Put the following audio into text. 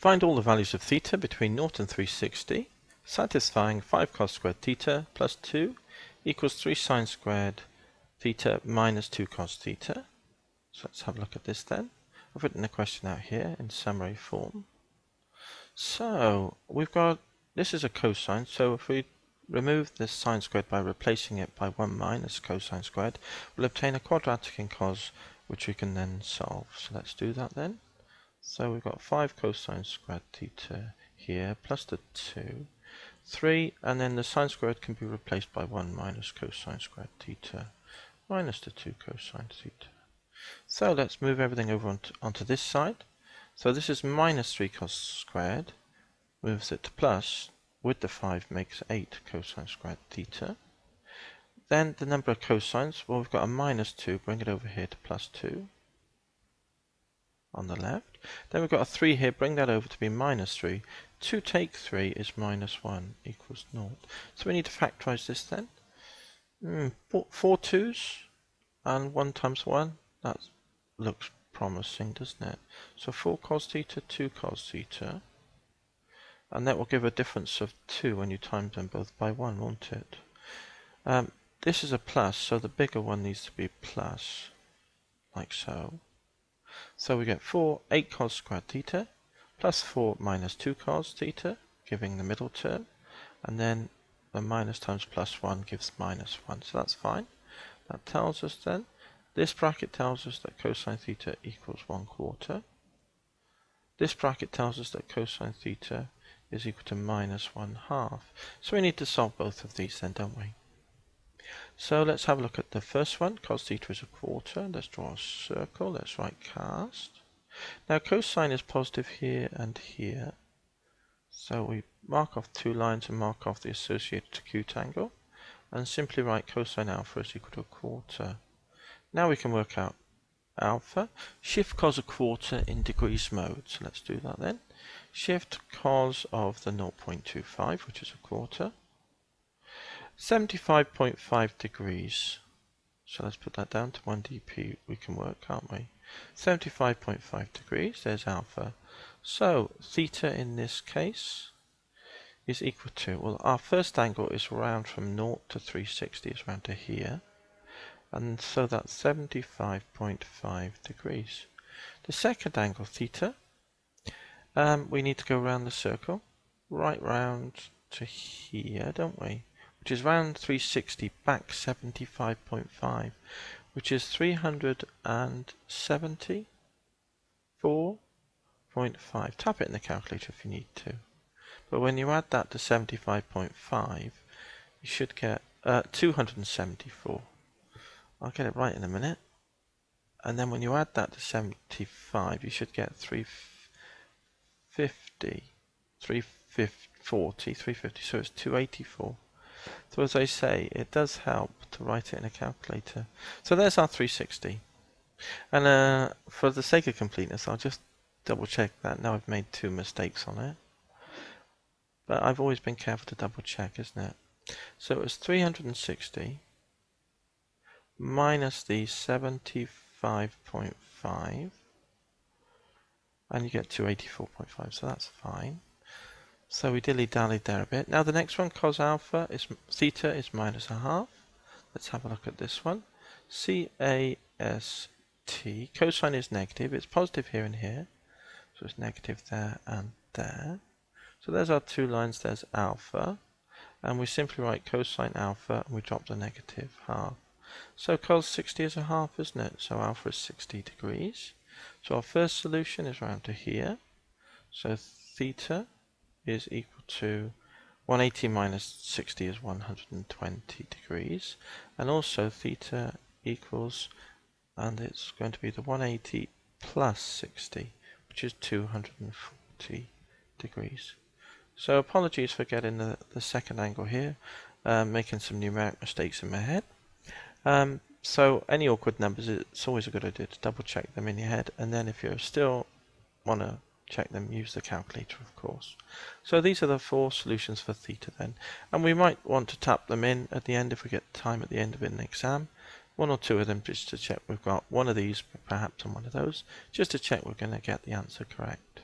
Find all the values of theta between 0 and 360, satisfying 5 cos squared theta plus 2 equals 3 sine squared theta minus 2 cos theta. So let's have a look at this then. I've written the question out here in summary form. So we've got, this is a cosine, so if we remove this sine squared by replacing it by 1 minus cosine squared, we'll obtain a quadratic in cos, which we can then solve. So let's do that then. So we've got 5 cosine squared theta here, plus the 2, 3, and then the sine squared can be replaced by 1 minus cosine squared theta, minus the 2 cosine theta. So let's move everything over onto this side. So this is minus 3 cos squared, moves it to plus, with the 5 makes 8 cosine squared theta. Then the number of cosines, well, we've got a minus 2, bring it over here to plus 2 on the left. Then we've got a 3 here, bring that over to be minus 3. 2 take 3 is minus 1 equals 0. So we need to factorize this then. 4 2's and 1 times 1, that looks promising, doesn't it? So 4 cos theta, 2 cos theta. And that will give a difference of 2 when you times them both by 1, won't it? This is a plus, so the bigger one needs to be plus, like so. So we get 8 cos squared theta, plus 4 minus 2 cos theta, giving the middle term. And then the minus times plus 1 gives minus 1, so that's fine. That tells us then, this bracket tells us that cosine theta equals 1/4. This bracket tells us that cosine theta is equal to minus 1/2. So we need to solve both of these then, don't we? So let's have a look at the first one. Cos theta is 1/4. Let's draw a circle. Let's write cast. Now cosine is positive here and here. So we mark off 2 lines and mark off the associated acute angle. And simply write cosine alpha is equal to 1/4. Now we can work out alpha. Shift cos 1/4 in degrees mode. So let's do that then. Shift cos of the 0.25, which is 1/4. 75.5 degrees. So let's put that down to 1 dp. We can work, can't we? 75.5 degrees. There's alpha. So theta in this case is equal to, well, our first angle is round from 0 to 360, is round to here. And so that's 75.5 degrees. The second angle, theta, we need to go around the circle, right round to here, don't we? Which is round 360, back 75.5, which is 374.5. Tap it in the calculator if you need to. But when you add that to 75.5, you should get 274. I'll get it right in a minute. And then when you add that to 75, you should get 350, 350, so it's 284. So as I say, it does help to write it in a calculator. So there's our 360. And for the sake of completeness, I'll just double check that. Now I've made 2 mistakes on it. But I've always been careful to double check, isn't it? So it was 360 minus the 75.5, and you get 284.5, so that's fine. So we dilly-dallied there a bit. Now the next one, cos alpha, is theta is minus 1/2. Let's have a look at this one. C-A-S-T, cosine is negative, it's positive here and here, so it's negative there and there. So there's our 2 lines, there's alpha, and we simply write cosine alpha, and we drop the negative half. So cos 60 is 1/2, isn't it? So alpha is 60 degrees. So our first solution is round to here. So theta is equal to 180 minus 60 is 120 degrees. And also theta equals, and it's going to be the 180 plus 60, which is 240 degrees. So apologies for getting the second angle here, making some numeric mistakes in my head. So any awkward numbers, it's always a good idea to double check them in your head, and then if you still want to check them, use the calculator, of course. So these are the 4 solutions for theta then, and we might want to tap them in at the end if we get time at the end of an exam. 1 or 2 of them just to check we've got one of these perhaps and one of those, just to check we're going to get the answer correct.